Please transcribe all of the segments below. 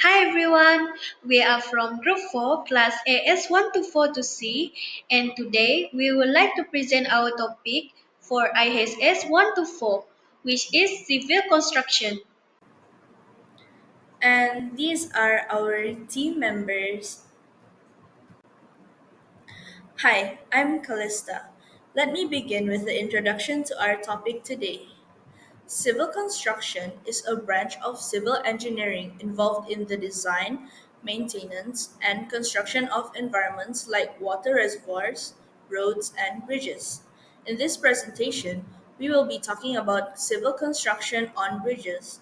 Hi everyone, we are from Group 4, Class AS124 to C, and today we would like to present our topic for IHS124, which is civil construction. And these are our team members. Hi, I'm Callista. Let me begin with the introduction to our topic today. Civil construction is a branch of civil engineering involved in the design, maintenance, and construction of environments like water reservoirs, roads, and bridges. In this presentation, we will be talking about civil construction on bridges.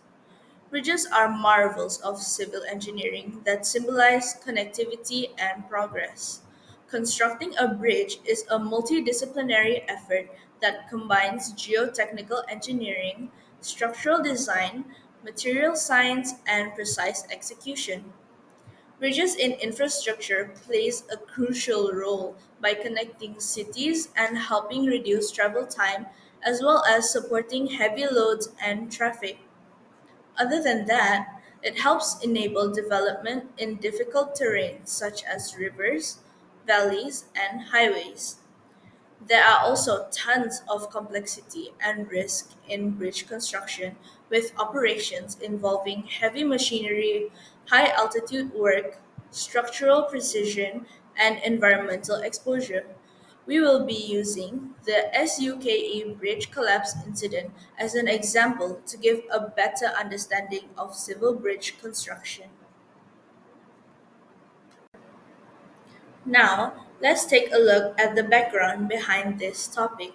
Bridges are marvels of civil engineering that symbolize connectivity and progress. Constructing a bridge is a multidisciplinary effort that combines geotechnical engineering, structural design, material science, and precise execution. Bridges in infrastructure plays a crucial role by connecting cities and helping reduce travel time as well as supporting heavy loads and traffic. Other than that, it helps enable development in difficult terrains such as rivers, valleys, and highways. There are also tons of complexity and risk in bridge construction, with operations involving heavy machinery, high altitude work, structural precision, and environmental exposure. We will be using the SUKE bridge collapse incident as an example to give a better understanding of civil bridge construction. Now, let's take a look at the background behind this topic.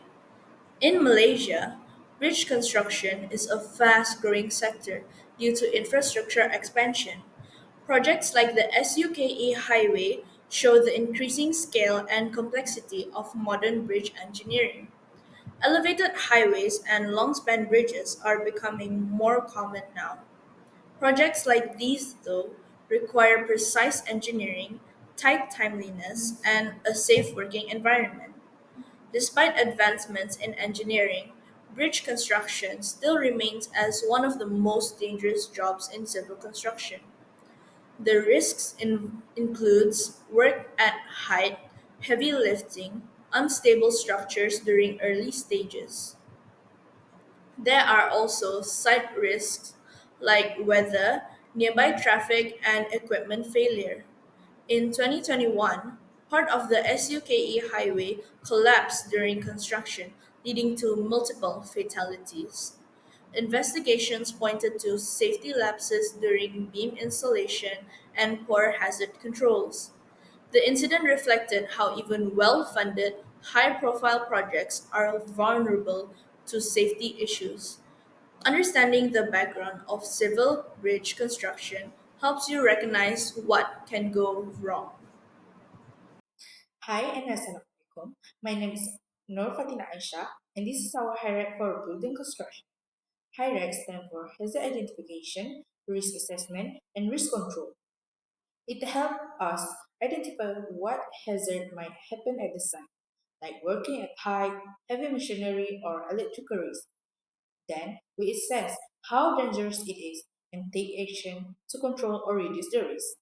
In Malaysia, bridge construction is a fast growing sector due to infrastructure expansion. Projects like the SUKE Highway show the increasing scale and complexity of modern bridge engineering. Elevated highways and long span bridges are becoming more common now. Projects like these, though, require precise engineering, tight timeliness, and a safe working environment. Despite advancements in engineering, bridge construction still remains as one of the most dangerous jobs in civil construction. The includes work at height, heavy lifting, unstable structures during early stages. There are also site risks like weather, nearby traffic, and equipment failure. In 2021, part of the SUKE highway collapsed during construction, leading to multiple fatalities. Investigations pointed to safety lapses during beam installation and poor hazard controls. The incident reflected how even well funded, high profile projects are vulnerable to safety issues. Understanding the background of civil bridge construction helps you recognize what can go wrong. Hi and Assalamualaikum. My name is Nur Fatina Aisha and this is our highlight for building construction. HIRA stands for Hazard Identification, Risk Assessment, and Risk Control. It helps us identify what hazard might happen at the site, like working at height, heavy machinery, or electrical risk. Then we assess how dangerous it is and take action to control or reduce the risk.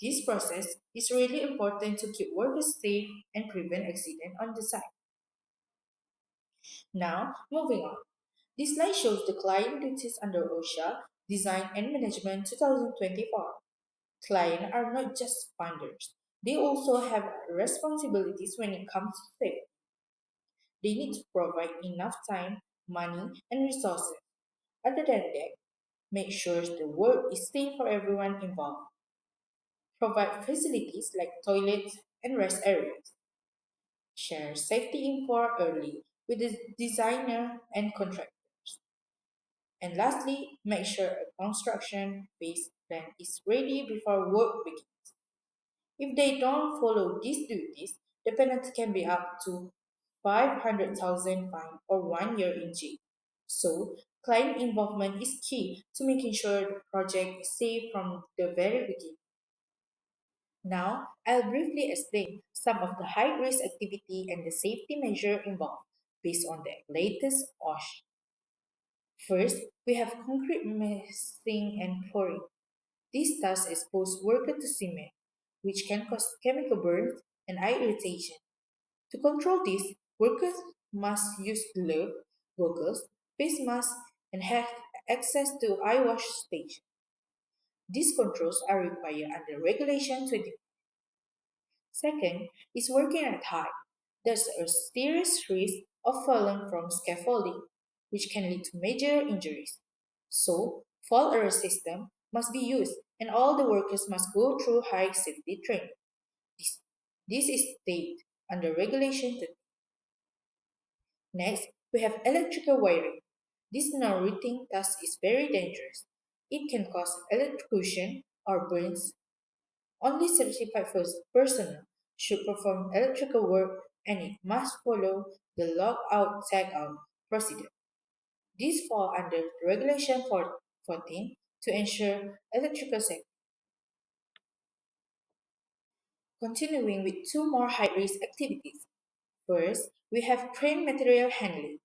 This process is really important to keep workers safe and prevent accident on the site. Now, moving on. This slide shows the client duties under OSHA Design and Management 2024. Clients are not just funders. They also have responsibilities when it comes to safety. They need to provide enough time, money, and resources. Other than that, make sure the work is safe for everyone involved. Provide facilities like toilets and rest areas. Share safety info early with the designer and contractors. And lastly, make sure a construction phase plan is ready before work begins. If they don't follow these duties, the penalty can be up to 500,000 fine or 1 year in jail. So, client involvement is key to making sure the project is safe from the very beginning. Now, I'll briefly explain some of the high risk activity and the safety measure involved based on the latest OSH. First, we have concrete mixing and pouring. These thus expose workers to cement, which can cause chemical burns and eye irritation. To control this, workers must use gloves, goggles, face masks, and have access to eye wash stations. These controls are required under Regulation 20. Second is working at height. There's a serious risk of falling from scaffolding, which can lead to major injuries. So, fall arrest system must be used, and all the workers must go through high safety training. This, this is stated under Regulation 30. Next, we have electrical wiring. This non-routine task is very dangerous. It can cause electrocution or burns. Only certified personnel should perform electrical work and it must follow the lock-out tag-out procedure. These fall under Regulation 14 to ensure electrical safety. Continuing with two more high-risk activities. First, we have crane material handling.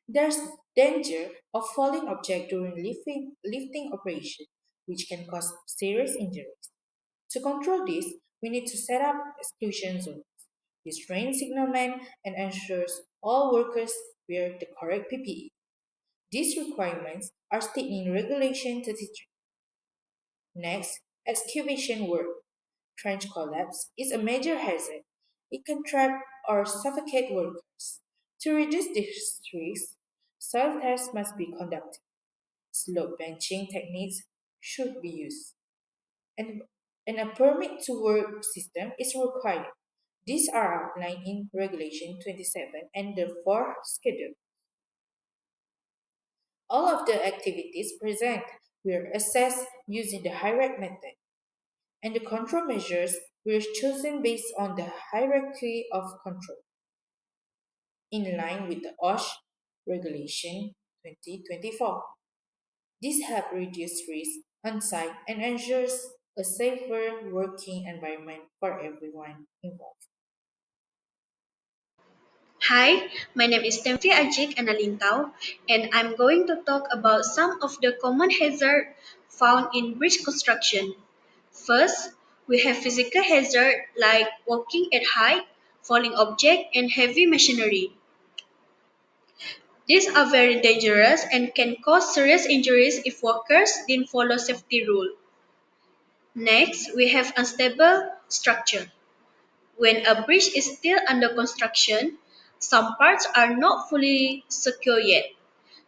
There's danger of falling object during lifting operation, which can cause serious injuries. To control this, we need to set up exclusion zones. This trains signalmen and ensures all workers wear the correct PPE. These requirements are stated in Regulation 33. Next, excavation work. Trench collapse is a major hazard. It can trap or suffocate workers. To reduce this risk, soil tests must be conducted. Slope benching techniques should be used. And, and a permit to work system is required. These are outlined in Regulation 27 and the fourth schedule. All of the activities present were assessed using the hierarchy method, and the control measures were chosen based on the hierarchy of control, in line with the OSH Regulation 2024. This helps reduce risk on site and ensures a safer working environment for everyone involved. Hi, my name is Temfi Ajik Analintao, and I'm going to talk about some of the common hazards found in bridge construction. First, we have physical hazard like walking at height, falling object, and heavy machinery. These are very dangerous and can cause serious injuries if workers didn't follow safety rules. Next, we have unstable structure. When a bridge is still under construction, some parts are not fully secure yet,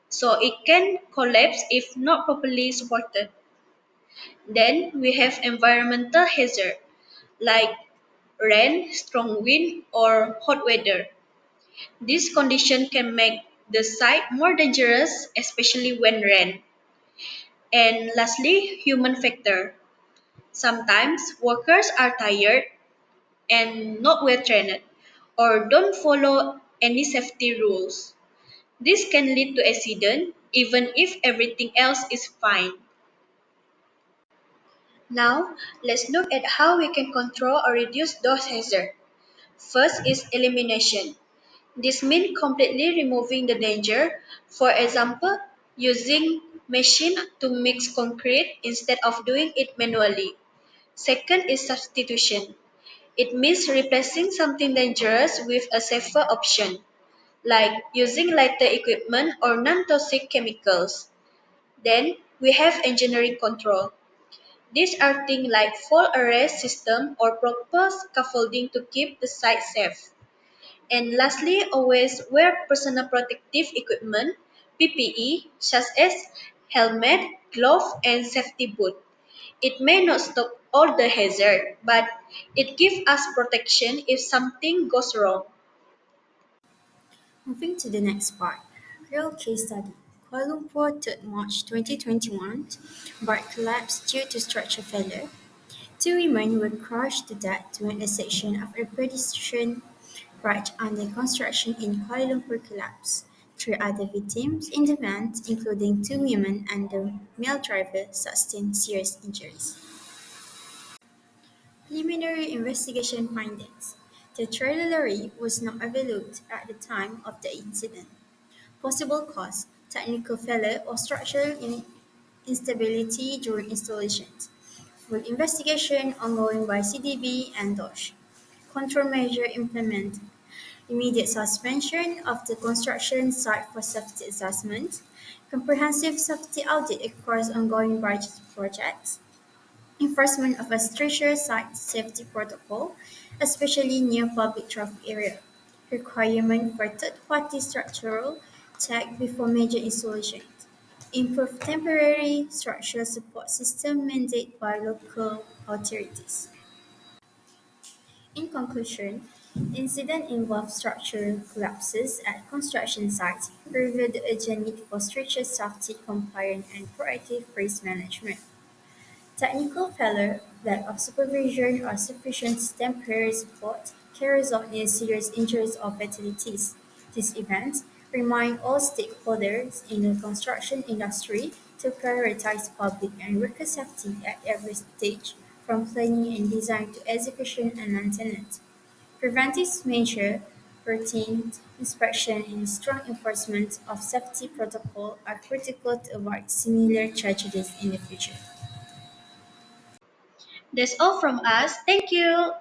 so it can collapse if not properly supported. Then we have environmental hazard like rain, strong wind, or hot weather. This condition can make the site more dangerous, especially when rain. And lastly, human factor. Sometimes workers are tired and not well trained or don't follow any safety rules. This can lead to accident even if everything else is fine. Now, let's look at how we can control or reduce those hazards. First is elimination. This means completely removing the danger. For example, using machine to mix concrete instead of doing it manually. Second is substitution. It means replacing something dangerous with a safer option, like using lighter equipment or non-toxic chemicals. Then we have engineering control. These are things like fall arrest system or proper scaffolding to keep the site safe. And lastly, always wear personal protective equipment (PPE) such as helmet, glove, and safety boot. It may not stop all the hazard, but it gives us protection if something goes wrong. Moving to the next part, real case study. Kuala Lumpur, 3rd March 2021, BART collapsed due to structure failure. Two women were crushed to death when a section of a pedestrian bridge under construction in Kuala Lumpur collapsed. Three other victims in the van, including two women and the male driver, sustained serious injuries. Preliminary investigation findings. The trailer lorry was not overlooked at the time of the incident. Possible cause: technical failure or structural instability during installations. Full investigation ongoing by CDB and DOSH. Control measure implemented. Immediate suspension of the construction site for safety assessment. Comprehensive safety audit across ongoing projects. Enforcement of a stricter site safety protocol, especially near public traffic area. Requirement for third-party structural check before major installation. Improve temporary structural support system mandated by local authorities. In conclusion, the incident involved structural collapses at construction sites, revealed the urgent need for stricter safety compliance and proactive risk management. Technical failure, lack of supervision, or sufficient temporary support can result in serious injuries or fatalities. These events remind all stakeholders in the construction industry to prioritize public and worker safety at every stage, from planning and design to execution and maintenance. Preventive measures, routine inspection, and strong enforcement of safety protocol are critical to avoid similar tragedies in the future. That's all from us. Thank you.